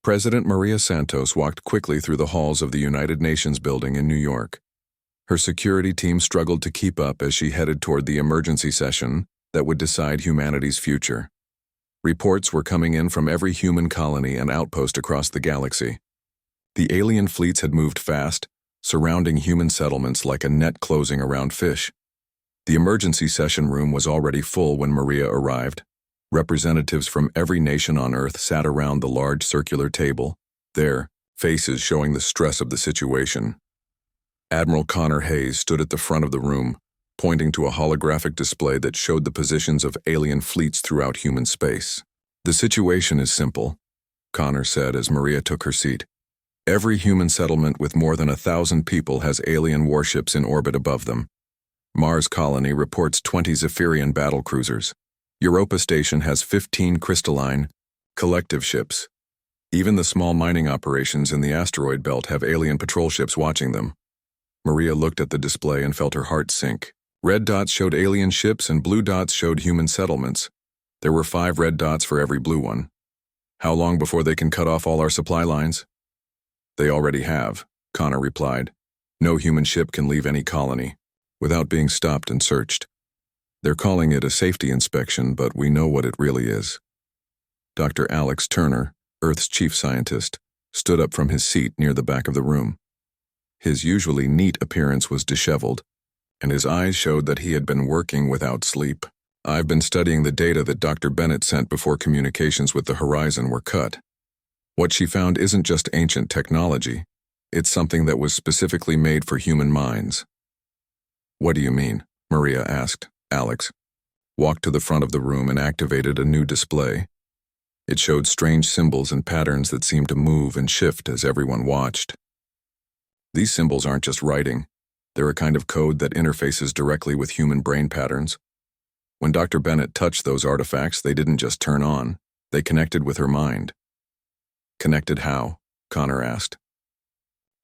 President Maria Santos walked quickly through the halls of the United Nations building in New York. Her security team struggled to keep up as she headed toward the emergency session that would decide humanity's future. Reports were coming in from every human colony and outpost across the galaxy. The alien fleets had moved fast, surrounding human settlements like a net closing around fish. The emergency session room was already full when Maria arrived. Representatives from every nation on Earth sat around the large circular table, their faces showing the stress of the situation. Admiral Connor Hayes stood at the front of the room, pointing to a holographic display that showed the positions of alien fleets throughout human space. "The situation is simple," Connor said as Maria took her seat. "Every human settlement with more than 1,000 people has alien warships in orbit above them. Mars Colony reports 20 Zephyrian battlecruisers. Europa Station has 15 crystalline, collective ships. Even the small mining operations in the asteroid belt have alien patrol ships watching them." Maria looked at the display and felt her heart sink. Red dots showed alien ships and blue dots showed human settlements. There were 5 red dots for every blue one. "How long before they can cut off all our supply lines?" "They already have," Connor replied. "No human ship can leave any colony without being stopped and searched. They're calling it a safety inspection, but we know what it really is." Dr. Alex Turner, Earth's chief scientist, stood up from his seat near the back of the room. His usually neat appearance was disheveled, and his eyes showed that he had been working without sleep. "I've been studying the data that Dr. Bennett sent before communications with the Horizon were cut. What she found isn't just ancient technology, it's something that was specifically made for human minds." "What do you mean?" Maria asked. Alex walked to the front of the room and activated a new display. It showed strange symbols and patterns that seemed to move and shift as everyone watched. "These symbols aren't just writing. They're a kind of code that interfaces directly with human brain patterns. When Dr. Bennett touched those artifacts, they didn't just turn on, they connected with her mind." "Connected how?" Connor asked.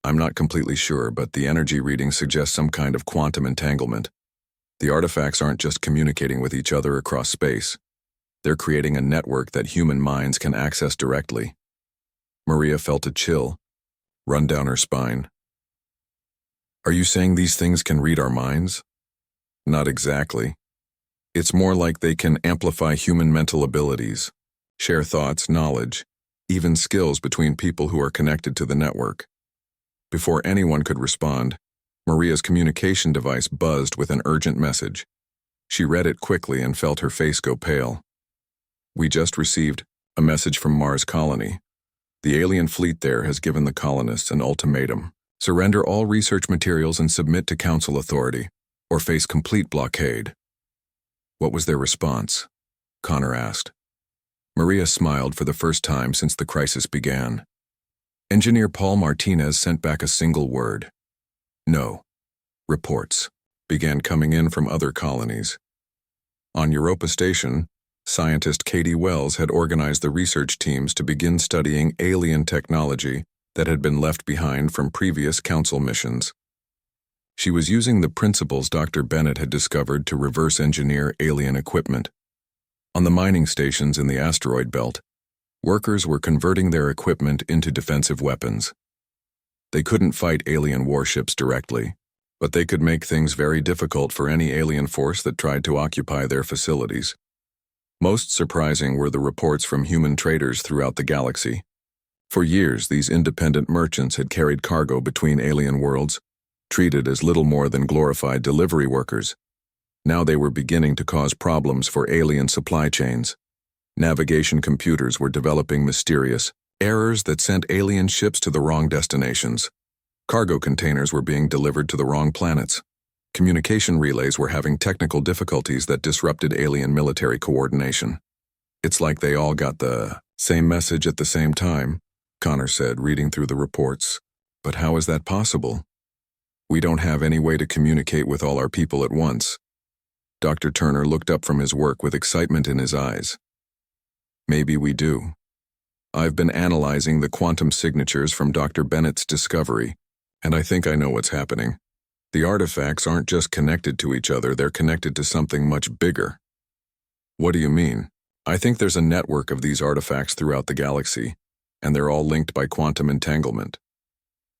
"I'm not completely sure, but the energy reading suggests some kind of quantum entanglement. The artifacts aren't just communicating with each other across space. They're creating a network that human minds can access directly." Maria felt a chill run down her spine. "Are you saying these things can read our minds?" "Not exactly. It's more like they can amplify human mental abilities, share thoughts, knowledge, even skills between people who are connected to the network." Before anyone could respond, Maria's communication device buzzed with an urgent message. She read it quickly and felt her face go pale. "We just received a message from Mars Colony. The alien fleet there has given the colonists an ultimatum. Surrender all research materials and submit to Council authority, or face complete blockade." "What was their response?" Connor asked. Maria smiled for the first time since the crisis began. Engineer Paul Martinez sent back a single word: "No." Reports began coming in from other colonies. On Europa Station, scientist Katie Wells had organized the research teams to begin studying alien technology that had been left behind from previous Council missions. She was using the principles Dr. Bennett had discovered to reverse engineer alien equipment. On the mining stations in the asteroid belt, workers were converting their equipment into defensive weapons. They couldn't fight alien warships directly, but they could make things very difficult for any alien force that tried to occupy their facilities. Most surprising were the reports from human traders throughout the galaxy. For years, these independent merchants had carried cargo between alien worlds, treated as little more than glorified delivery workers. Now they were beginning to cause problems for alien supply chains. Navigation computers were developing mysterious errors that sent alien ships to the wrong destinations. Cargo containers were being delivered to the wrong planets. Communication relays were having technical difficulties that disrupted alien military coordination. "It's like they all got the same message at the same time," Connor said, reading through the reports. "But how is that possible? We don't have any way to communicate with all our people at once." Dr. Turner looked up from his work with excitement in his eyes. "Maybe we do. I've been analyzing the quantum signatures from Dr. Bennett's discovery, and I think I know what's happening. The artifacts aren't just connected to each other, they're connected to something much bigger." "What do you mean?" "I think there's a network of these artifacts throughout the galaxy. and they're all linked by quantum entanglement.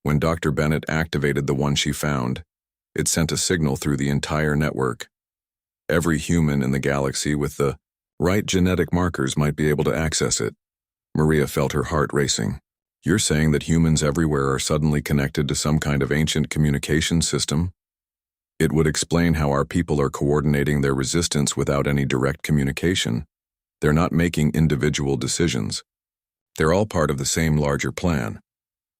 When Dr. Bennett activated the one she found, it sent a signal through the entire network. Every human in the galaxy with the right genetic markers might be able to access it. Maria felt her heart racing. You're saying that humans everywhere are suddenly connected to some kind of ancient communication system? It would explain how our people are coordinating their resistance without any direct communication. They're not making individual decisions. They're all part of the same larger plan.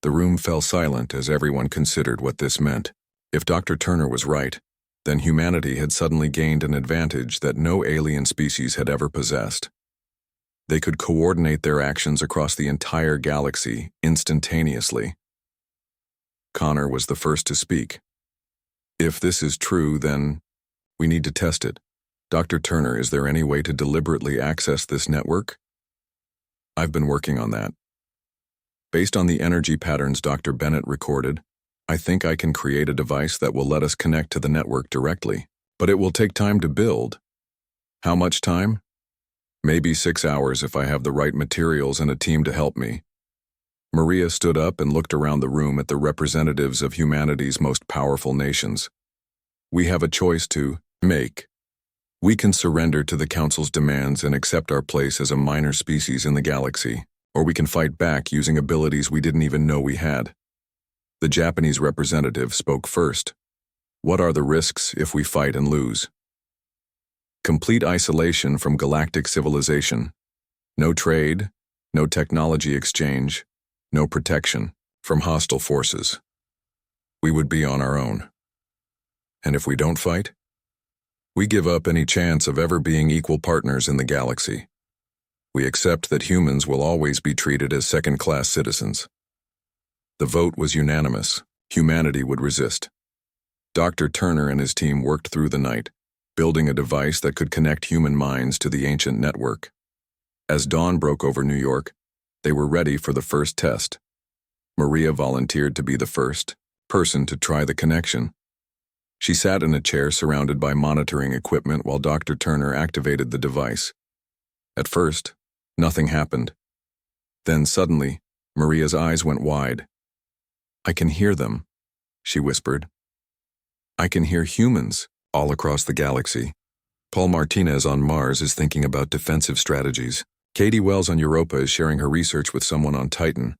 The room fell silent as everyone considered what this meant. If Dr. Turner was right, then humanity had suddenly gained an advantage that no alien species had ever possessed. They could coordinate their actions across the entire galaxy instantaneously. Connor was the first to speak. If this is true, then we need to test it. Dr. Turner, is there any way to deliberately access this network? I've been working on that. Based on the energy patterns Dr. Bennett recorded, I think I can create a device that will let us connect to the network directly. But it will take time to build. How much time? Maybe 6 hours if I have the right materials and a team to help me. Maria stood up and looked around the room at the representatives of humanity's most powerful nations. We have a choice to make. We can surrender to the Council's demands and accept our place as a minor species in the galaxy, or we can fight back using abilities we didn't even know we had. The Japanese representative spoke first. What are the risks if we fight and lose? Complete isolation from galactic civilization. No trade, no technology exchange, no protection from hostile forces. We would be on our own. And if we don't fight, we give up any chance of ever being equal partners in the galaxy. We accept that humans will always be treated as second-class citizens. The vote was unanimous. Humanity would resist. Dr. Turner and his team worked through the night, building a device that could connect human minds to the ancient network. As dawn broke over New York, they were ready for the first test. Maria volunteered to be the first person to try the connection. She sat in a chair surrounded by monitoring equipment while Dr. Turner activated the device. At first, nothing happened. Then suddenly, Maria's eyes went wide. I can hear them, she whispered. I can hear humans all across the galaxy. Paul Martinez on Mars is thinking about defensive strategies. Katie Wells on Europa is sharing her research with someone on Titan.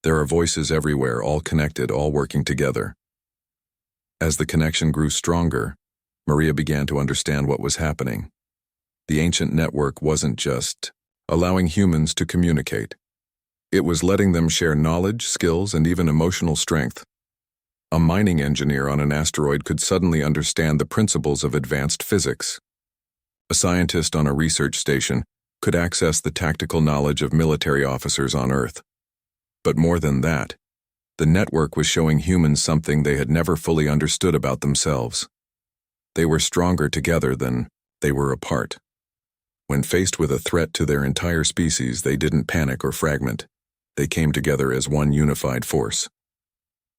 There are voices everywhere, all connected, all working together. As the connection grew stronger, Maria began to understand what was happening. The ancient network wasn't just allowing humans to communicate. It was letting them share knowledge, skills, and even emotional strength. A mining engineer on an asteroid could suddenly understand the principles of advanced physics. A scientist on a research station could access the tactical knowledge of military officers on Earth. But more than that, the network was showing humans something they had never fully understood about themselves. They were stronger together than they were apart. When faced with a threat to their entire species, they didn't panic or fragment. They came together as one unified force.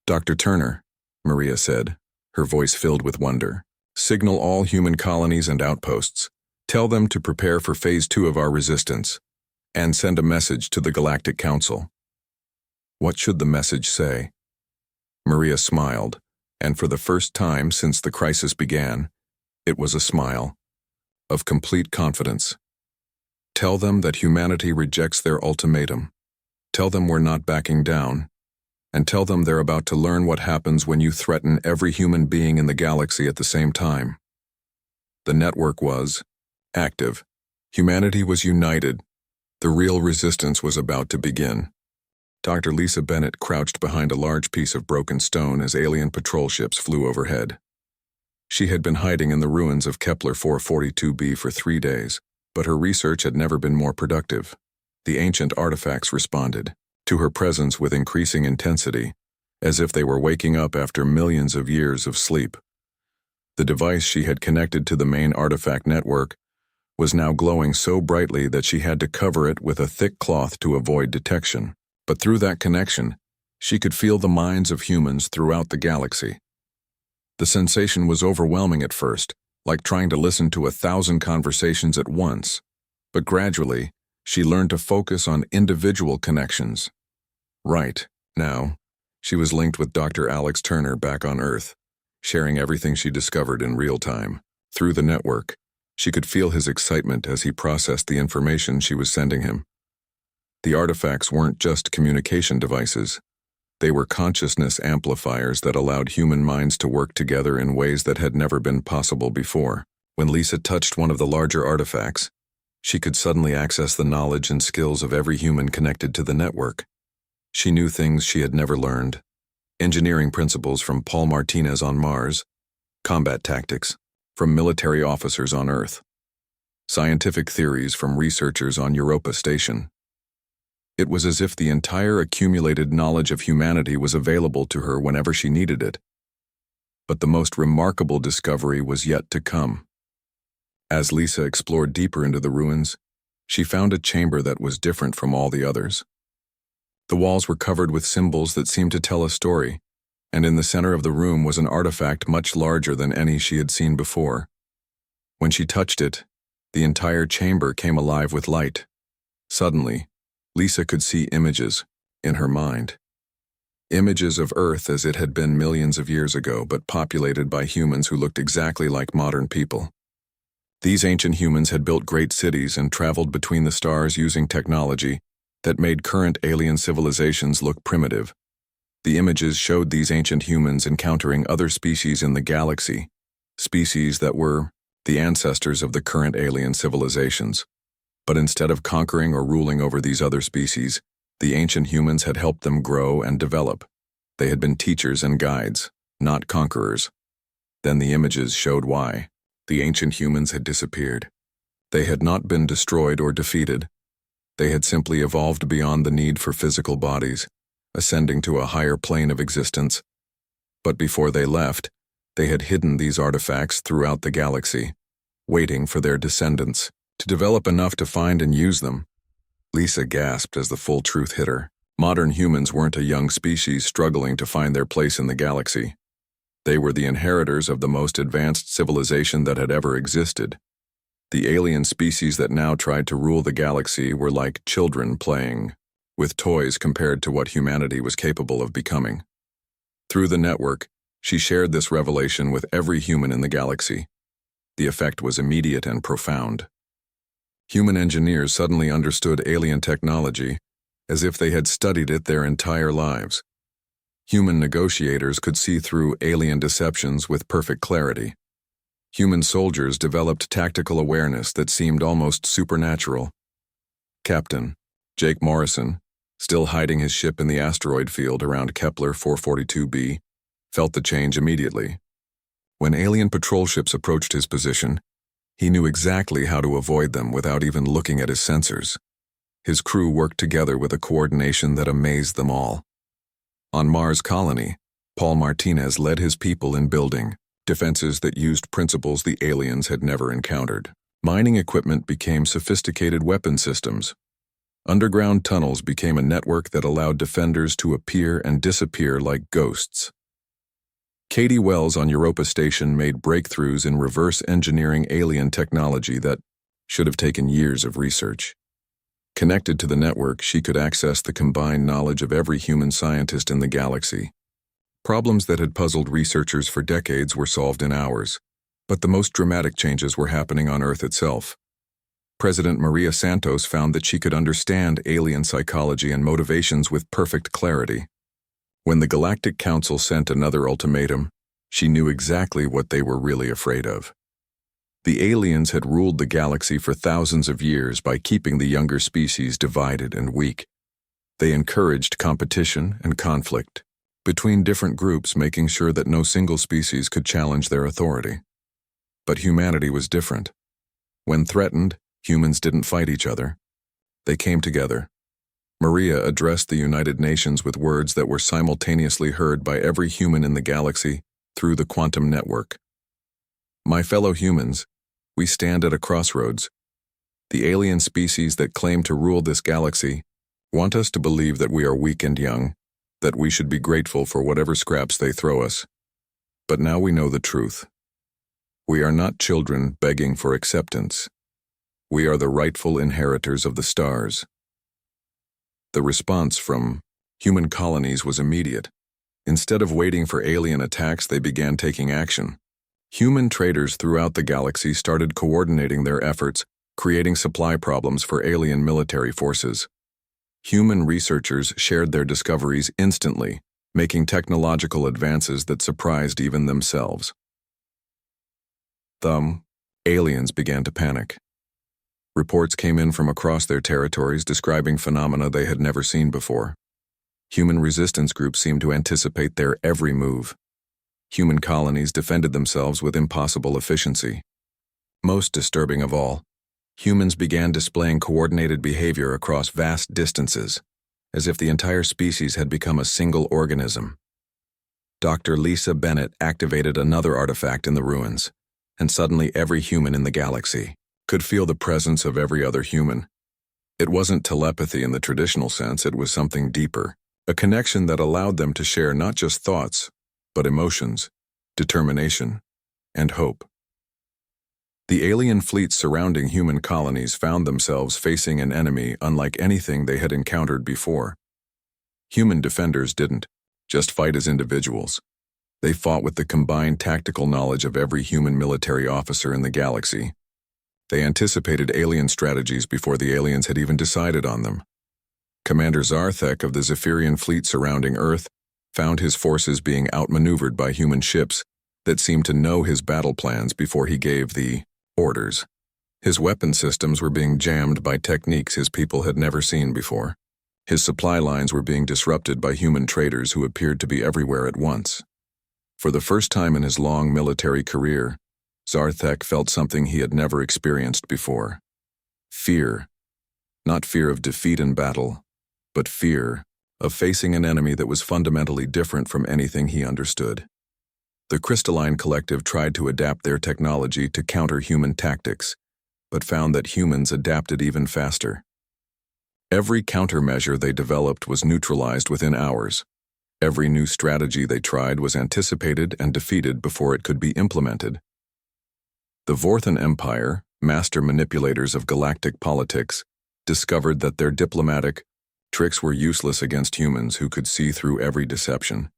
Dr. Turner, Maria said, her voice filled with wonder, signal all human colonies and outposts. Tell them to prepare for Phase 2 of our resistance, and send a message to the Galactic Council. What should the message say? Maria smiled, and for the first time since the crisis began, it was a smile of complete confidence. Tell them that humanity rejects their ultimatum. Tell them we're not backing down. And tell them they're about to learn what happens when you threaten every human being in the galaxy at the same time. The network was active. Humanity was united. The real resistance was about to begin. Dr. Lisa Bennett crouched behind a large piece of broken stone as alien patrol ships flew overhead. She had been hiding in the ruins of Kepler 442b for 3 days, but her research had never been more productive. The ancient artifacts responded to her presence with increasing intensity, as if they were waking up after millions of years of sleep. The device she had connected to the main artifact network was now glowing so brightly that she had to cover it with a thick cloth to avoid detection. But through that connection, she could feel the minds of humans throughout the galaxy. The sensation was overwhelming at first, like trying to listen to 1,000 conversations at once. But gradually, she learned to focus on individual connections, Right. Now, she was linked with Dr. Alex Turner back on Earth, sharing everything she discovered in real time. Through the network, she could feel his excitement as he processed the information she was sending him. The artifacts weren't just communication devices. They were consciousness amplifiers that allowed human minds to work together in ways that had never been possible before. When Lisa touched one of the larger artifacts, she could suddenly access the knowledge and skills of every human connected to the network. She knew things she had never learned. Engineering principles from Paul Martinez on Mars, combat tactics from military officers on Earth, scientific theories from researchers on Europa Station. It was as if the entire accumulated knowledge of humanity was available to her whenever she needed it. But the most remarkable discovery was yet to come. As Lisa explored deeper into the ruins, she found a chamber that was different from all the others. The walls were covered with symbols that seemed to tell a story, and in the center of the room was an artifact much larger than any she had seen before. When she touched it, the entire chamber came alive with light. Suddenly, Lisa could see images in her mind. Images of Earth as it had been millions of years ago, but populated by humans who looked exactly like modern people. These ancient humans had built great cities and traveled between the stars using technology that made current alien civilizations look primitive. The images showed these ancient humans encountering other species in the galaxy, species that were the ancestors of the current alien civilizations. But instead of conquering or ruling over these other species, the ancient humans had helped them grow and develop. They had been teachers and guides, not conquerors. Then the images showed why. The ancient humans had disappeared. They had not been destroyed or defeated. They had simply evolved beyond the need for physical bodies, ascending to a higher plane of existence. But before they left, they had hidden these artifacts throughout the galaxy, waiting for their descendants to develop enough to find and use them. Lisa gasped as the full truth hit her. Modern humans weren't a young species struggling to find their place in the galaxy. They were the inheritors of the most advanced civilization that had ever existed. The alien species that now tried to rule the galaxy were like children playing with toys compared to what humanity was capable of becoming. Through the network, she shared this revelation with every human in the galaxy. The effect was immediate and profound. Human engineers suddenly understood alien technology as if they had studied it their entire lives. Human negotiators could see through alien deceptions with perfect clarity. Human soldiers developed tactical awareness that seemed almost supernatural. Captain Jake Morrison, still hiding his ship in the asteroid field around Kepler 442b, felt the change immediately. When alien patrol ships approached his position, he knew exactly how to avoid them without even looking at his sensors. His crew worked together with a coordination that amazed them all. On Mars Colony, Paul Martinez led his people in building defenses that used principles the aliens had never encountered. Mining equipment became sophisticated weapon systems. Underground tunnels became a network that allowed defenders to appear and disappear like ghosts. Katie Wells on Europa Station made breakthroughs in reverse engineering alien technology that should have taken years of research. Connected to the network, she could access the combined knowledge of every human scientist in the galaxy. Problems that had puzzled researchers for decades were solved in hours, but the most dramatic changes were happening on Earth itself. President Maria Santos found that she could understand alien psychology and motivations with perfect clarity. When the Galactic Council sent another ultimatum, she knew exactly what they were really afraid of. The aliens had ruled the galaxy for thousands of years by keeping the younger species divided and weak. They encouraged competition and conflict between different groups, making sure that no single species could challenge their authority. But humanity was different. When threatened, humans didn't fight each other. They came together. Maria addressed the United Nations with words that were simultaneously heard by every human in the galaxy through the quantum network. My fellow humans, we stand at a crossroads. The alien species that claim to rule this galaxy want us to believe that we are weak and young, that we should be grateful for whatever scraps they throw us. But now we know the truth. We are not children begging for acceptance. We are the rightful inheritors of the stars. The response from human colonies was immediate. Instead of waiting for alien attacks, they began taking action. Human traders throughout the galaxy started coordinating their efforts, creating supply problems for alien military forces. Human researchers shared their discoveries instantly, making technological advances that surprised even themselves. Aliens began to panic. Reports came in from across their territories describing phenomena they had never seen before. Human resistance groups seemed to anticipate their every move. Human colonies defended themselves with impossible efficiency. Most disturbing of all, humans began displaying coordinated behavior across vast distances, as if the entire species had become a single organism. Dr. Lisa Bennett activated another artifact in the ruins, and suddenly every human in the galaxy could feel the presence of every other human. It wasn't telepathy in the traditional sense, it was something deeper, a connection that allowed them to share not just thoughts, but emotions, determination, and hope. The alien fleets surrounding human colonies found themselves facing an enemy unlike anything they had encountered before. Human defenders didn't just fight as individuals. They fought with the combined tactical knowledge of every human military officer in the galaxy. They anticipated alien strategies before the aliens had even decided on them. Commander Zarthek of the Zephyrian fleet surrounding Earth found his forces being outmaneuvered by human ships that seemed to know his battle plans before he gave the orders. His weapon systems were being jammed by techniques his people had never seen before. His supply lines were being disrupted by human traders who appeared to be everywhere at once. For the first time in his long military career, Zarthek felt something he had never experienced before. Fear. Not fear of defeat in battle, but fear of facing an enemy that was fundamentally different from anything he understood. The Crystalline Collective tried to adapt their technology to counter human tactics, but found that humans adapted even faster. Every countermeasure they developed was neutralized within hours. Every new strategy they tried was anticipated and defeated before it could be implemented. The Vorthan Empire, master manipulators of galactic politics, discovered that their diplomatic tricks were useless against humans who could see through every deception.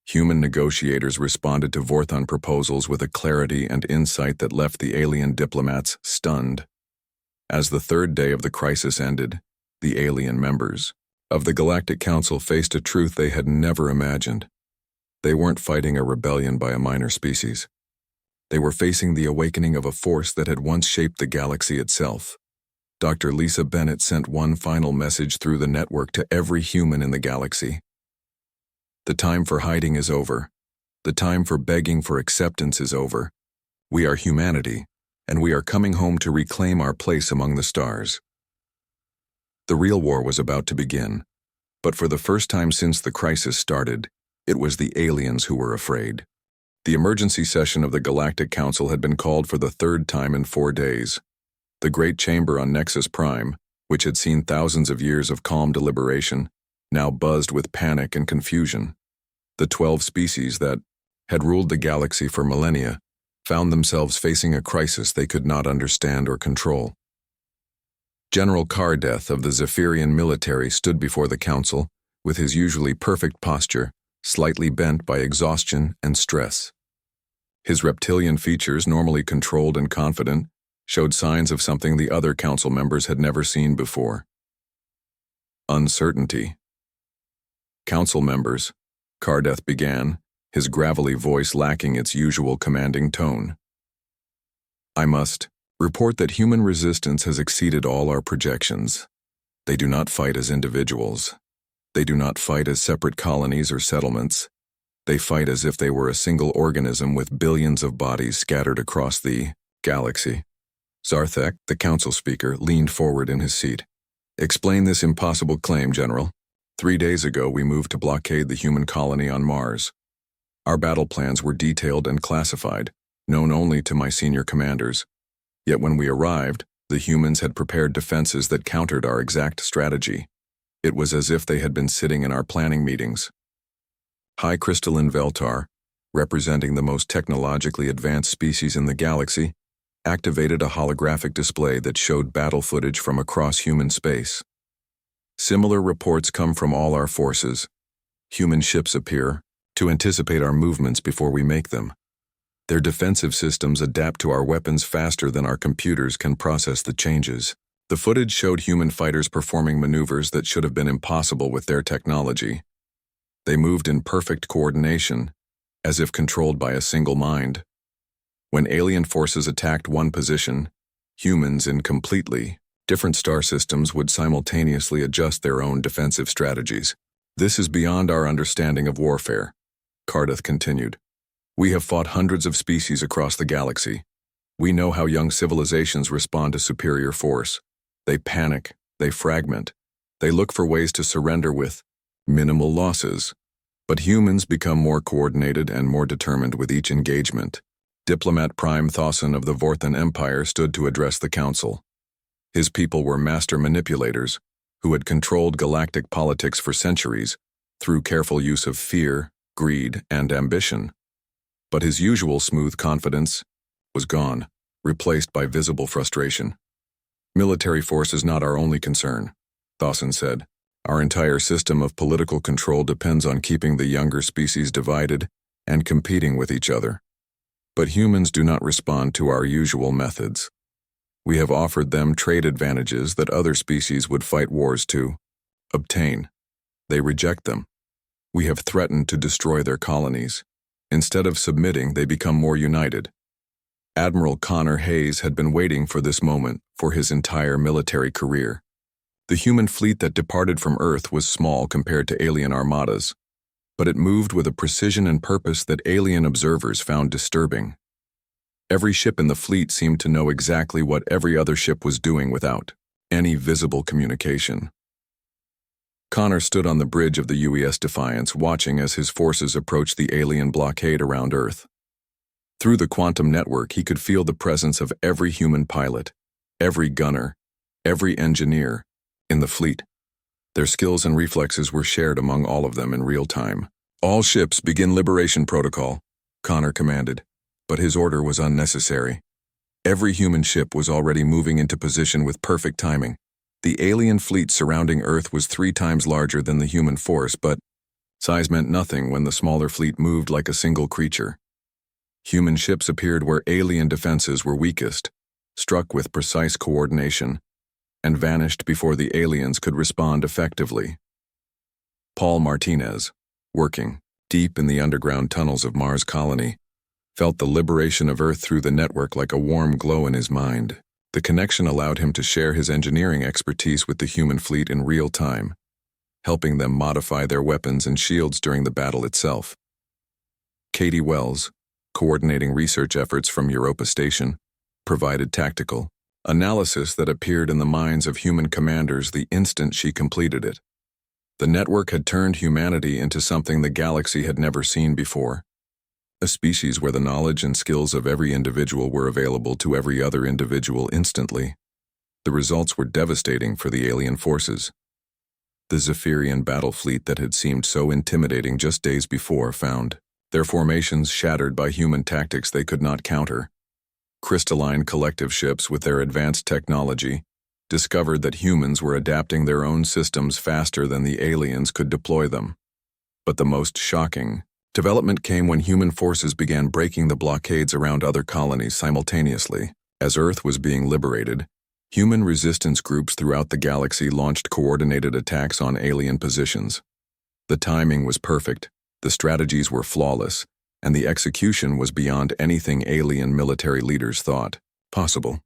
Human negotiators responded to Vorthan proposals with a clarity and insight that left the alien diplomats stunned. As the third day of the crisis ended, the alien members of the Galactic Council faced a truth they had never imagined. They weren't fighting a rebellion by a minor species. They were facing the awakening of a force that had once shaped the galaxy itself. Dr. Lisa Bennett sent one final message through the network to every human in the galaxy. The time for hiding is over. The time for begging for acceptance is over. We are humanity, and we are coming home to reclaim our place among the stars. The real war was about to begin, but for the first time since the crisis started, it was the aliens who were afraid. The emergency session of the Galactic Council had been called for the third time in 4 days. The Great Chamber on Nexus Prime, which had seen thousands of years of calm deliberation, now buzzed with panic and confusion. The 12 species that had ruled the galaxy for millennia found themselves facing a crisis they could not understand or control. General Kardeth of the Zephyrian military stood before the council with his usually perfect posture, slightly bent by exhaustion and stress. His reptilian features, normally controlled and confident, showed signs of something the other council members had never seen before. Uncertainty. Council members, Kardeth began, his gravelly voice lacking its usual commanding tone. I must report that human resistance has exceeded all our projections. They do not fight as individuals. They do not fight as separate colonies or settlements. They fight as if they were a single organism with billions of bodies scattered across the galaxy. Zarthek, the council speaker, leaned forward in his seat. Explain this impossible claim, General. 3 days ago, we moved to blockade the human colony on Mars. Our battle plans were detailed and classified, known only to my senior commanders. Yet when we arrived, the humans had prepared defenses that countered our exact strategy. It was as if they had been sitting in our planning meetings. High Crystalline Veltar, representing the most technologically advanced species in the galaxy, activated a holographic display that showed battle footage from across human space. Similar reports come from all our forces. Human ships appear to anticipate our movements before we make them. Their defensive systems adapt to our weapons faster than our computers can process the changes. The footage showed human fighters performing maneuvers that should have been impossible with their technology. They moved in perfect coordination, as if controlled by a single mind. When alien forces attacked one position, humans in completely different star systems would simultaneously adjust their own defensive strategies. This is beyond our understanding of warfare, Cardiff continued. We have fought hundreds of species across the galaxy. We know how young civilizations respond to superior force. They panic, they fragment, they look for ways to surrender with minimal losses. But humans become more coordinated and more determined with each engagement. Diplomat Prime Thawson of the Vorthan Empire stood to address the council. His people were master manipulators who had controlled galactic politics for centuries through careful use of fear, greed, and ambition. But his usual smooth confidence was gone, replaced by visible frustration. Military force is not our only concern, Thawson said. Our entire system of political control depends on keeping the younger species divided and competing with each other. But humans do not respond to our usual methods. We have offered them trade advantages that other species would fight wars to obtain. They reject them. We have threatened to destroy their colonies. Instead of submitting, they become more united. Admiral Connor Hayes had been waiting for this moment for his entire military career. The human fleet that departed from Earth was small compared to alien armadas, but it moved with a precision and purpose that alien observers found disturbing. Every ship in the fleet seemed to know exactly what every other ship was doing without any visible communication. Connor stood on the bridge of the UES Defiance, watching as his forces approached the alien blockade around Earth. Through the quantum network, he could feel the presence of every human pilot, every gunner, every engineer in the fleet. Their skills and reflexes were shared among all of them in real time. All ships begin liberation protocol, Connor commanded, but his order was unnecessary. Every human ship was already moving into position with perfect timing. The alien fleet surrounding Earth was 3 times larger than the human force, but size meant nothing when the smaller fleet moved like a single creature. Human ships appeared where alien defenses were weakest, struck with precise coordination, and vanished before the aliens could respond effectively. Paul Martinez, working deep in the underground tunnels of Mars Colony, felt the liberation of Earth through the network like a warm glow in his mind. The connection allowed him to share his engineering expertise with the human fleet in real time, helping them modify their weapons and shields during the battle itself. Katie Wells, coordinating research efforts from Europa Station, provided tactical analysis that appeared in the minds of human commanders the instant she completed it. The network had turned humanity into something the galaxy had never seen before. A species where the knowledge and skills of every individual were available to every other individual instantly. The results were devastating for the alien forces. The Zephyrian battle fleet that had seemed so intimidating just days before found their formations shattered by human tactics they could not counter. Crystalline collective ships with their advanced technology discovered that humans were adapting their own systems faster than the aliens could deploy them. But the most shocking development came when human forces began breaking the blockades around other colonies simultaneously. As Earth was being liberated, human resistance groups throughout the galaxy launched coordinated attacks on alien positions. The timing was perfect, the strategies were flawless, and the execution was beyond anything alien military leaders thought possible.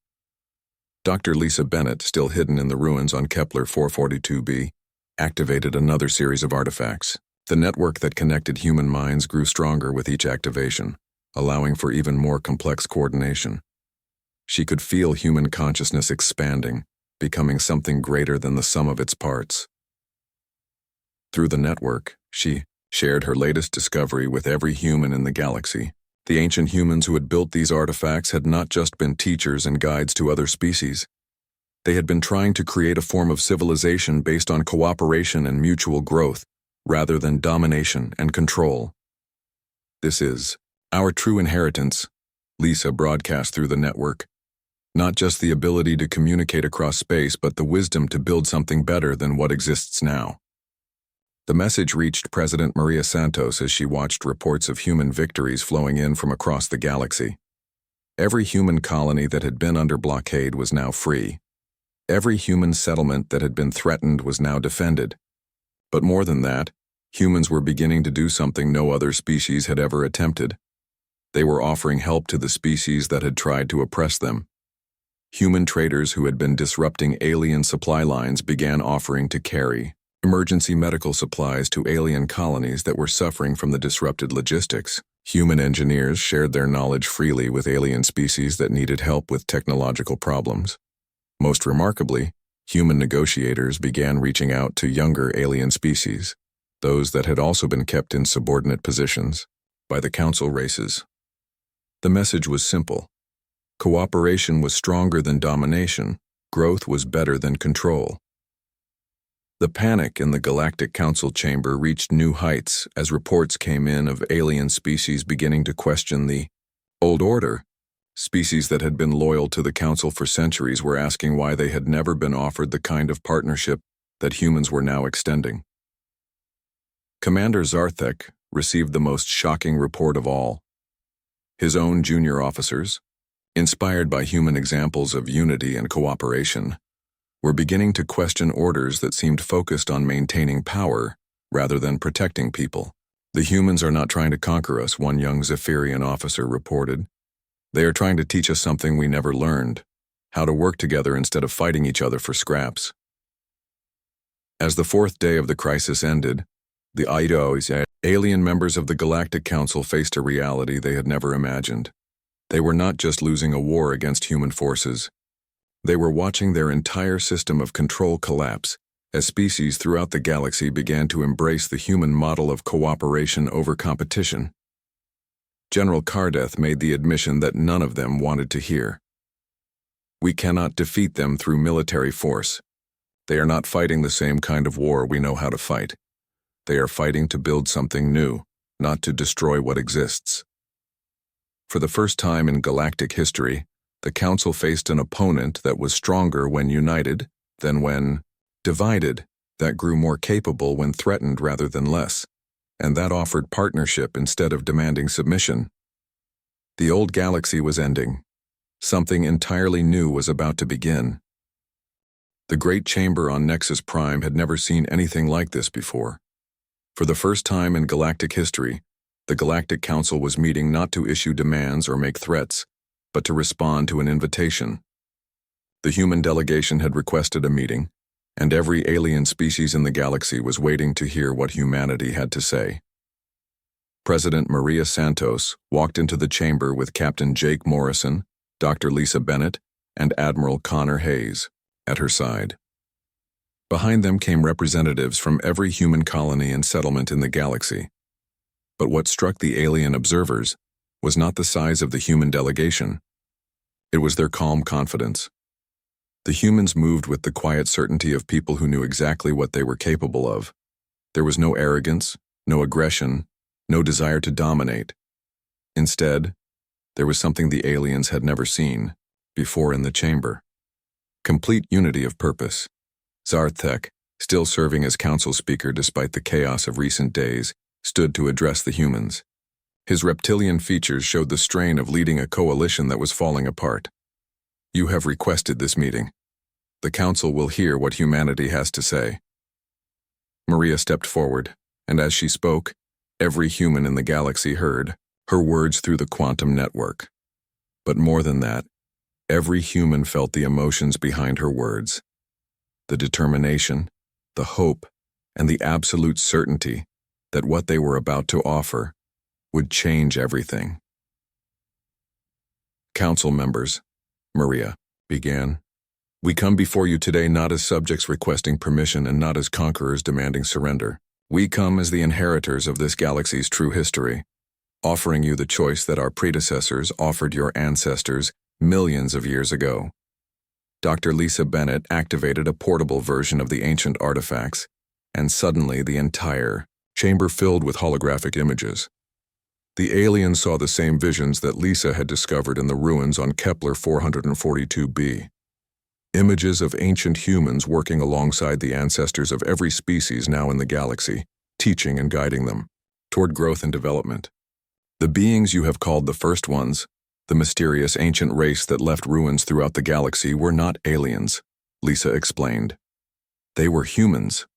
Dr. Lisa Bennett, still hidden in the ruins on Kepler 442b, activated another series of artifacts. The network that connected human minds grew stronger with each activation, allowing for even more complex coordination. She could feel human consciousness expanding, becoming something greater than the sum of its parts. Through the network, she shared her latest discovery with every human in the galaxy. The ancient humans who had built these artifacts had not just been teachers and guides to other species. They had been trying to create a form of civilization based on cooperation and mutual growth, rather than domination and control. This is our true inheritance, Lisa broadcast through the network. Not just the ability to communicate across space, but the wisdom to build something better than what exists now. The message reached President Maria Santos as she watched reports of human victories flowing in from across the galaxy. Every human colony that had been under blockade was now free. Every human settlement that had been threatened was now defended. But more than that, humans were beginning to do something no other species had ever attempted. They were offering help to the species that had tried to oppress them. Human traders who had been disrupting alien supply lines began offering to carry emergency medical supplies to alien colonies that were suffering from the disrupted logistics. Human engineers shared their knowledge freely with alien species that needed help with technological problems. Most remarkably, human negotiators began reaching out to younger alien species, those that had also been kept in subordinate positions by the council races. The message was simple. Cooperation was stronger than domination. Growth was better than control. The panic in the Galactic Council chamber reached new heights as reports came in of alien species beginning to question the old order. Species that had been loyal to the Council for centuries were asking why they had never been offered the kind of partnership that humans were now extending. Commander Zarthek received the most shocking report of all. His own junior officers, inspired by human examples of unity and cooperation, were beginning to question orders that seemed focused on maintaining power rather than protecting people. The humans are not trying to conquer us, one young Zephyrian officer reported. They are trying to teach us something we never learned, how to work together instead of fighting each other for scraps. As the fourth day of the crisis ended, the alien members of the Galactic Council faced a reality they had never imagined. They were not just losing a war against human forces. They were watching their entire system of control collapse as species throughout the galaxy began to embrace the human model of cooperation over competition. General Kardeth made the admission that none of them wanted to hear. We cannot defeat them through military force. They are not fighting the same kind of war we know how to fight. They are fighting to build something new, not to destroy what exists. For the first time in galactic history, the Council faced an opponent that was stronger when united than when divided, that grew more capable when threatened rather than less, and that offered partnership instead of demanding submission. The old galaxy was ending. Something entirely new was about to begin. The Great Chamber on Nexus Prime had never seen anything like this before. For the first time in galactic history, the Galactic Council was meeting not to issue demands or make threats, but to respond to an invitation. The human delegation had requested a meeting, and every alien species in the galaxy was waiting to hear what humanity had to say. President Maria Santos walked into the chamber with Captain Jake Morrison, Dr. Lisa Bennett, and Admiral Connor Hayes at her side. Behind them came representatives from every human colony and settlement in the galaxy. But what struck the alien observers was not the size of the human delegation. It was their calm confidence. The humans moved with the quiet certainty of people who knew exactly what they were capable of. There was no arrogance, no aggression, no desire to dominate. Instead, there was something the aliens had never seen before in the chamber. Complete unity of purpose. Zarthek, still serving as council speaker despite the chaos of recent days, stood to address the humans. His reptilian features showed the strain of leading a coalition that was falling apart. You have requested this meeting. The Council will hear what humanity has to say. Maria stepped forward, and as she spoke, every human in the galaxy heard her words through the quantum network. But more than that, every human felt the emotions behind her words. The determination, the hope, and the absolute certainty that what they were about to offer would change everything. Council members, Maria began, we come before you today not as subjects requesting permission and not as conquerors demanding surrender. We come as the inheritors of this galaxy's true history, offering you the choice that our predecessors offered your ancestors millions of years ago. Dr. Lisa Bennett activated a portable version of the ancient artifacts, and suddenly the entire chamber filled with holographic images. The aliens saw the same visions that Lisa had discovered in the ruins on Kepler 442b. Images of ancient humans working alongside the ancestors of every species now in the galaxy, teaching and guiding them toward growth and development. The beings you have called the first ones, the mysterious ancient race that left ruins throughout the galaxy, were not aliens, Lisa explained. They were humans,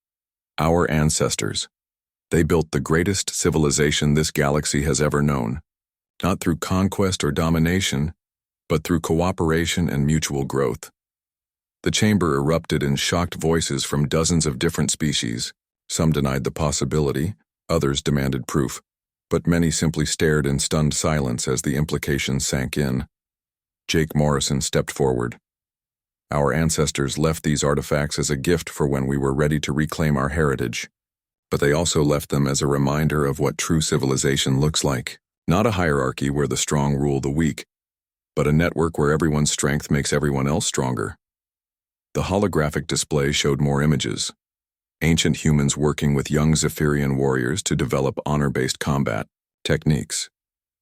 our ancestors. They built the greatest civilization this galaxy has ever known, not through conquest or domination, but through cooperation and mutual growth. The chamber erupted in shocked voices from dozens of different species. Some denied the possibility, others demanded proof, but many simply stared in stunned silence as the implications sank in. Jake Morrison stepped forward. Our ancestors left these artifacts as a gift for when we were ready to reclaim our heritage, but they also left them as a reminder of what true civilization looks like. Not a hierarchy where the strong rule the weak, but a network where everyone's strength makes everyone else stronger. The holographic display showed more images. Ancient humans working with young Zephyrian warriors to develop honor-based combat techniques.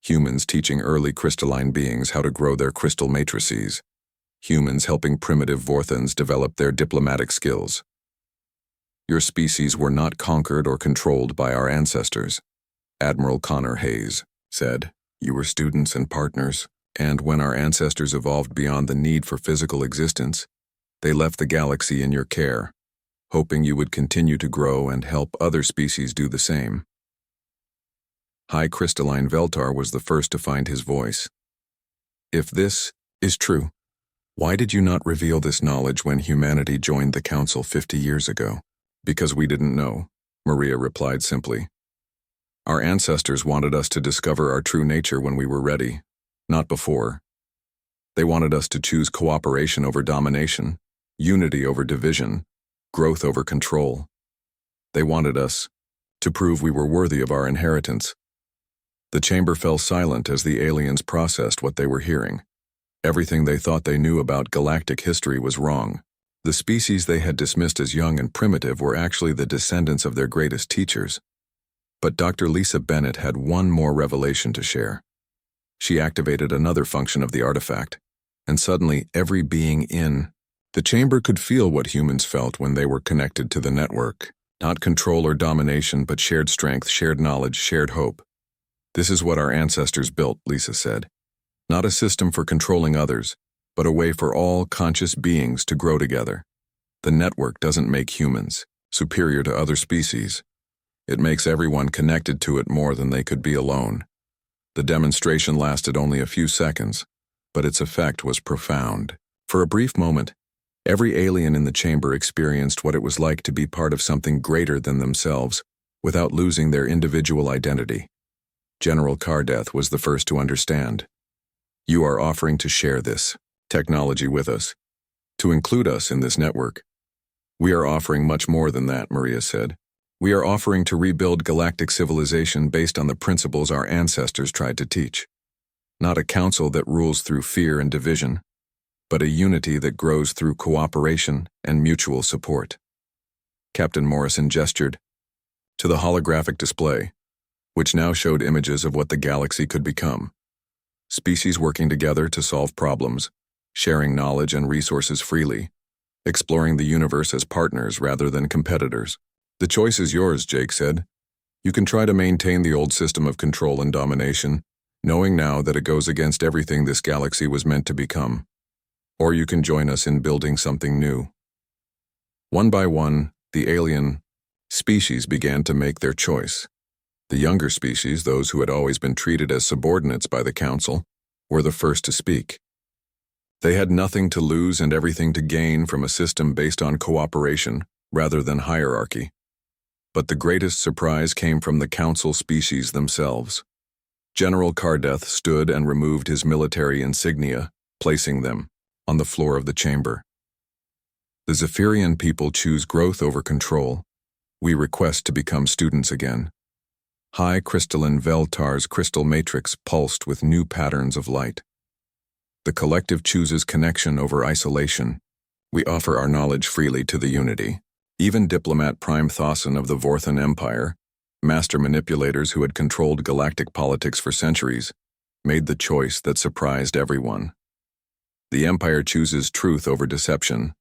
Humans teaching early crystalline beings how to grow their crystal matrices. Humans helping primitive Vorthans develop their diplomatic skills. Your species were not conquered or controlled by our ancestors, Admiral Connor Hayes said. You were students and partners, and when our ancestors evolved beyond the need for physical existence, they left the galaxy in your care, hoping you would continue to grow and help other species do the same. High Crystalline Veltar was the first to find his voice. If this is true, why did you not reveal this knowledge when humanity joined the Council 50 years ago? Because we didn't know, Maria replied simply. Our ancestors wanted us to discover our true nature when we were ready, not before. They wanted us to choose cooperation over domination, unity over division, growth over control. They wanted us to prove we were worthy of our inheritance. The chamber fell silent as the aliens processed what they were hearing. Everything they thought they knew about galactic history was wrong. The species they had dismissed as young and primitive were actually the descendants of their greatest teachers. But Dr. Lisa Bennett had one more revelation to share. She activated another function of the artifact, and suddenly every being in the chamber could feel what humans felt when they were connected to the network. Not control or domination, but shared strength, shared knowledge, shared hope. This is what our ancestors built, Lisa said. Not a system for controlling others, but a way for all conscious beings to grow together. The network doesn't make humans superior to other species. It makes everyone connected to it more than they could be alone. The demonstration lasted only a few seconds, but its effect was profound. For a brief moment, every alien in the chamber experienced what it was like to be part of something greater than themselves without losing their individual identity. General Cardeth was the first to understand. You are offering to share this technology with us, to include us in this network. We are offering much more than that, Maria said. We are offering to rebuild galactic civilization based on the principles our ancestors tried to teach. Not a council that rules through fear and division, but a unity that grows through cooperation and mutual support. Captain Morrison gestured to the holographic display, which now showed images of what the galaxy could become. Species working together to solve problems, sharing knowledge and resources freely, exploring the universe as partners rather than competitors. The choice is yours, Jake said. You can try to maintain the old system of control and domination, knowing now that it goes against everything this galaxy was meant to become. Or you can join us in building something new. One by one, the alien species began to make their choice. The younger species, those who had always been treated as subordinates by the Council, were the first to speak. They had nothing to lose and everything to gain from a system based on cooperation rather than hierarchy. But the greatest surprise came from the Council species themselves. General Cardeth stood and removed his military insignia, placing them on the floor of the chamber. The Zephyrian people choose growth over control. We request to become students again. High Crystalline Veltar's crystal matrix pulsed with new patterns of light. The collective chooses connection over isolation. We offer our knowledge freely to the unity. Even Diplomat Prime Thassan of the Vorthan Empire, Master manipulators who had controlled galactic politics for centuries, made the choice that surprised everyone. The Empire chooses truth over deception.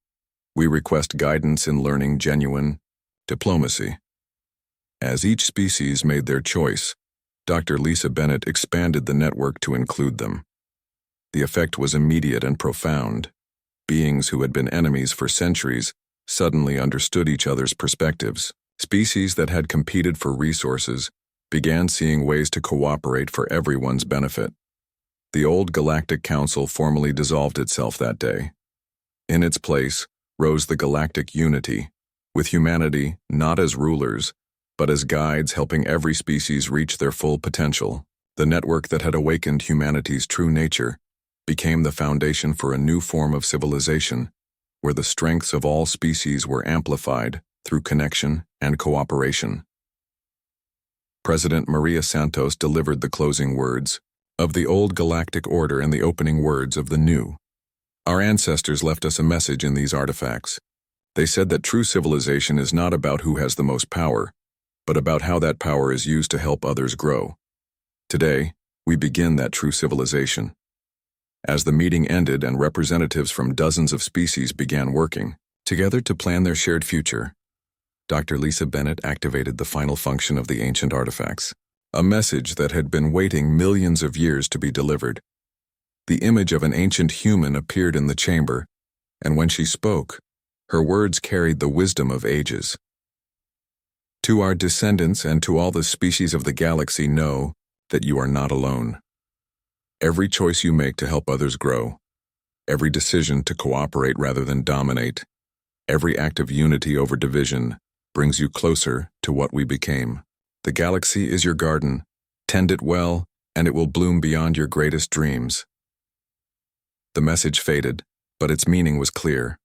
We request guidance in learning genuine diplomacy. As each species made their choice, Dr. Lisa Bennett expanded the network to include them. The effect was immediate and profound. Beings who had been enemies for centuries suddenly understood each other's perspectives. Species that had competed for resources began seeing ways to cooperate for everyone's benefit. The old Galactic Council formally dissolved itself that day. In its place rose the Galactic Unity, with humanity not as rulers, but as guides helping every species reach their full potential. The network that had awakened humanity's true nature became the foundation for a new form of civilization, where the strengths of all species were amplified through connection and cooperation. President Maria Santos delivered the closing words of the old galactic order and the opening words of the new. Our ancestors left us a message in these artifacts. They said that true civilization is not about who has the most power, but about how that power is used to help others grow. Today, we begin that true civilization. As the meeting ended and representatives from dozens of species began working together to plan their shared future, Dr. Lisa Bennett activated the final function of the ancient artifacts, a message that had been waiting millions of years to be delivered. The image of an ancient human appeared in the chamber, and when she spoke, her words carried the wisdom of ages. To our descendants and to all the species of the galaxy, know that you are not alone. Every choice you make to help others grow, every decision to cooperate rather than dominate, every act of unity over division brings you closer to what we became. The galaxy is your garden. Tend it well, and it will bloom beyond your greatest dreams. The message faded, but its meaning was clear.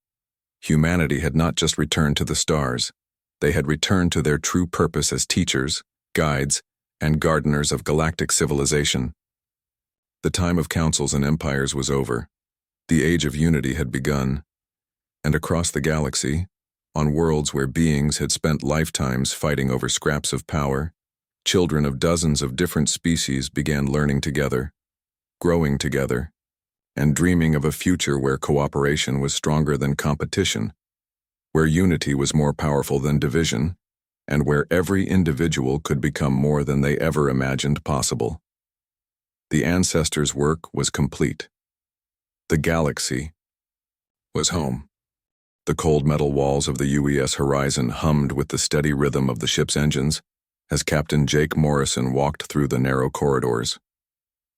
Humanity had not just returned to the stars. They had returned to their true purpose as teachers, guides, and gardeners of galactic civilization. The time of councils and empires was over. The age of unity had begun. And across the galaxy, on worlds where beings had spent lifetimes fighting over scraps of power, children of dozens of different species began learning together, growing together, and dreaming of a future where cooperation was stronger than competition, where unity was more powerful than division, and where every individual could become more than they ever imagined possible. The ancestors' work was complete. The galaxy was home. The cold metal walls of the UES horizon hummed with the steady rhythm of the ship's engines as Captain Jake Morrison walked through the narrow corridors.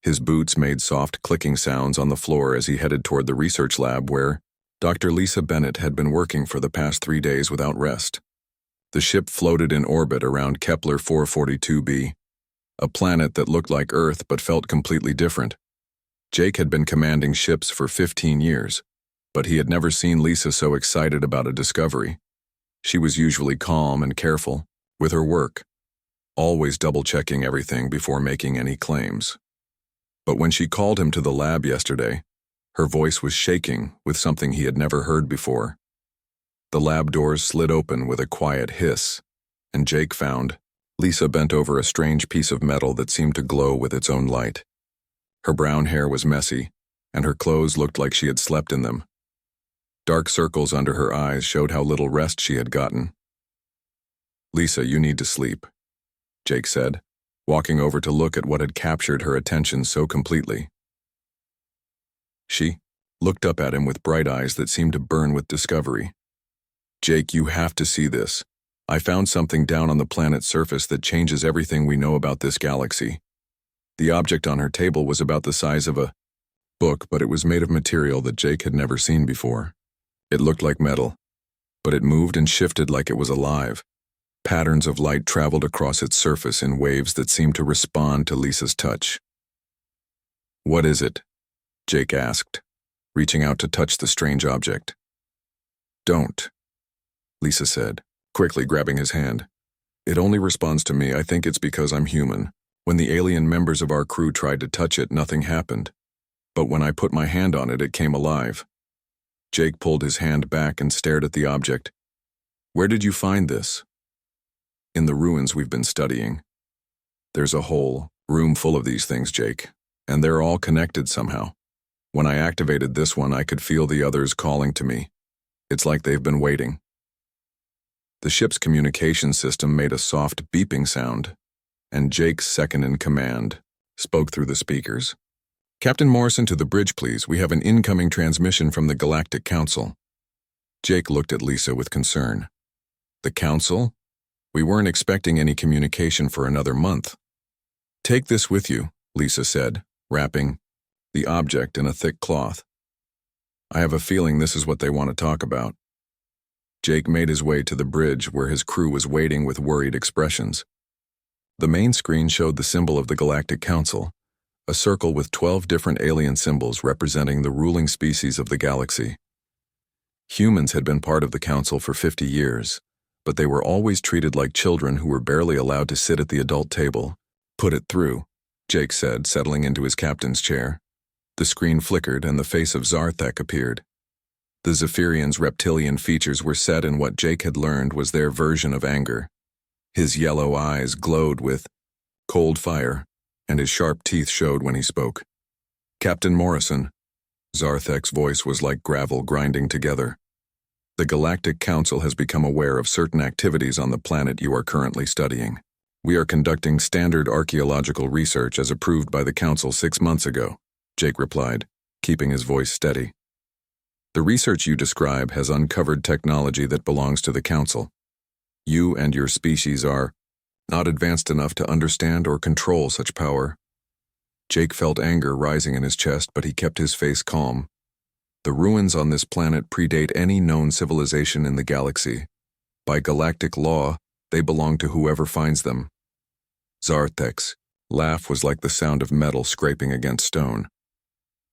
His boots made soft clicking sounds on the floor as he headed toward the research lab where Dr. Lisa Bennett had been working for the past 3 days without rest. The ship floated in orbit around Kepler 442b, a planet that looked like Earth but felt completely different. Jake had been commanding ships for 15 years, but he had never seen Lisa so excited about a discovery. She was usually calm and careful with her work, always double-checking everything before making any claims. But when she called him to the lab yesterday, her voice was shaking with something he had never heard before. The lab doors slid open with a quiet hiss, and Jake found Lisa bent over a strange piece of metal that seemed to glow with its own light. Her brown hair was messy, and her clothes looked like she had slept in them. Dark circles under her eyes showed how little rest she had gotten. "Lisa, you need to sleep," Jake said, walking over to look at what had captured her attention so completely. She looked up at him with bright eyes that seemed to burn with discovery. "Jake, you have to see this. I found something down on the planet's surface that changes everything we know about this galaxy." The object on her table was about the size of a book, but it was made of material that Jake had never seen before. It looked like metal, but it moved and shifted like it was alive. Patterns of light traveled across its surface in waves that seemed to respond to Lisa's touch. "What is it?" Jake asked, reaching out to touch the strange object. "Don't," Lisa said, quickly grabbing his hand. "It only responds to me. I think it's because I'm human. When the alien members of our crew tried to touch it, nothing happened. But when I put my hand on it, it came alive." Jake pulled his hand back and stared at the object. "Where did you find this?" In the ruins we've been studying. There's a whole room full of these things, Jake, and they're all connected somehow. When I activated this one, I could feel the others calling to me. It's like they've been waiting. The ship's communication system made a soft beeping sound, and Jake's second-in-command spoke through the speakers. "Captain Morrison, to the bridge, please. We have an incoming transmission from the Galactic Council." Jake looked at Lisa with concern. "The Council? We weren't expecting any communication for another month." "Take this with you," Lisa said, wrapping the object in a thick cloth. "I have a feeling this is what they want to talk about." Jake made his way to the bridge where his crew was waiting with worried expressions. The main screen showed the symbol of the Galactic Council, a circle with 12 different alien symbols representing the ruling species of the galaxy. Humans had been part of the Council for 50 years, but they were always treated like children who were barely allowed to sit at the adult table. "Put it through," Jake said, settling into his captain's chair. The screen flickered and the face of Zarthek appeared. The Zephyrian's reptilian features were set in what Jake had learned was their version of anger. His yellow eyes glowed with cold fire, and his sharp teeth showed when he spoke. "Captain Morrison." Zarthek's voice was like gravel grinding together. "The Galactic Council has become aware of certain activities on the planet you are currently studying. We are conducting standard archaeological research as approved by the Council 6 months ago," Jake replied, keeping his voice steady. "The research you describe has uncovered technology that belongs to the Council. You and your species are not advanced enough to understand or control such power." Jake felt anger rising in his chest, but he kept his face calm. The ruins on this planet predate any known civilization in the galaxy. By galactic law, they belong to whoever finds them. Zarthek's laugh was like the sound of metal scraping against stone.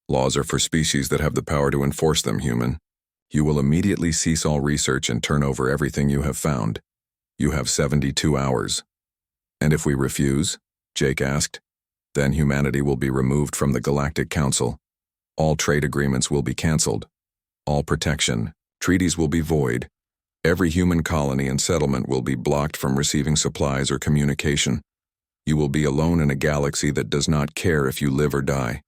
"Laws are for species that have the power to enforce them, human. You will immediately cease all research and turn over everything you have found. You have 72 hours. "And if we refuse?" Jake asked. "Then humanity will be removed from the Galactic Council. All trade agreements will be cancelled. All protection, treaties will be void. Every human colony and settlement will be blocked from receiving supplies or communication. You will be alone in a galaxy that does not care if you live or die."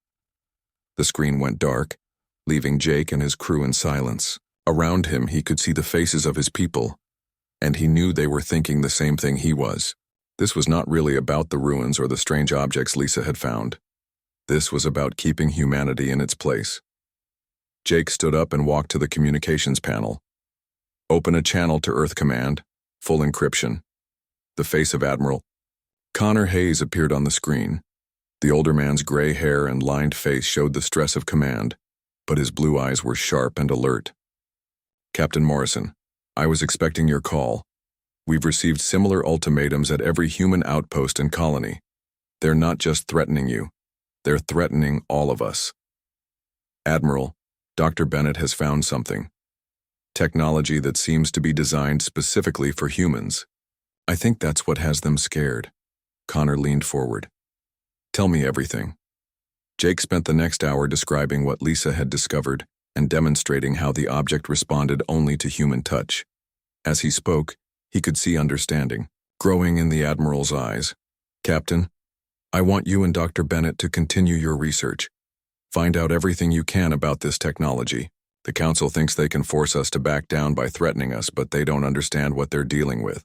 The screen went dark, leaving Jake and his crew in silence. Around him, he could see the faces of his people, and he knew they were thinking the same thing he was. This was not really about the ruins or the strange objects Lisa had found. This was about keeping humanity in its place. Jake stood up and walked to the communications panel. "Open a channel to Earth Command, full encryption." The face of Admiral Connor Hayes appeared on the screen. The older man's gray hair and lined face showed the stress of command, but his blue eyes were sharp and alert. "Captain Morrison, I was expecting your call. We've received similar ultimatums at every human outpost and colony. They're not just threatening you, they're threatening all of us. Admiral, Dr. Bennett has found something. Technology that seems to be designed specifically for humans. I think that's what has them scared." Connor leaned forward. "Tell me everything." Jake spent the next hour describing what Lisa had discovered and demonstrating how the object responded only to human touch. As he spoke, he could see understanding growing in the Admiral's eyes. "Captain, I want you and Dr. Bennett to continue your research. Find out everything you can about this technology. The Council thinks they can force us to back down by threatening us, but they don't understand what they're dealing with."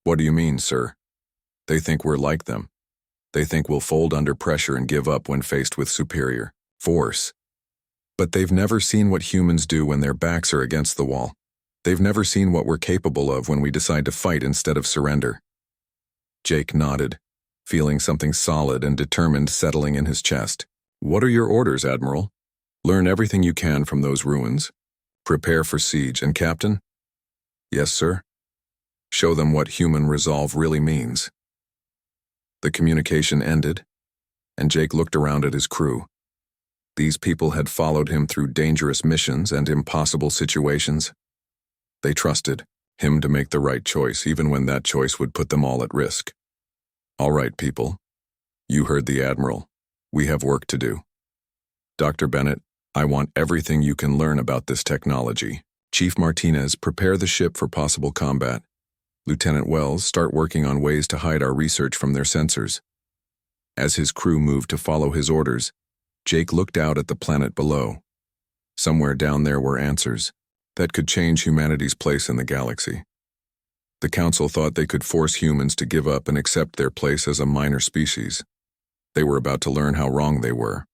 "What do you mean, sir?" "They think we're like them. They think we'll fold under pressure and give up when faced with superior force. But they've never seen what humans do when their backs are against the wall. They've never seen what we're capable of when we decide to fight instead of surrender." Jake nodded, feeling something solid and determined settling in his chest. "What are your orders, Admiral?" "Learn everything you can from those ruins. Prepare for siege, and Captain?" "Yes, sir." "Show them what human resolve really means." The communication ended, and Jake looked around at his crew. These people had followed him through dangerous missions and impossible situations. They trusted him to make the right choice, even when that choice would put them all at risk. "All right, people. You heard the Admiral. We have work to do. Dr. Bennett, I want everything you can learn about this technology. Chief Martinez, prepare the ship for possible combat. Lieutenant Wells, start working on ways to hide our research from their sensors." As his crew moved to follow his orders, Jake looked out at the planet below. Somewhere down there were answers that could change humanity's place in the galaxy. The Council thought they could force humans to give up and accept their place as a minor species. They were about to learn how wrong they were.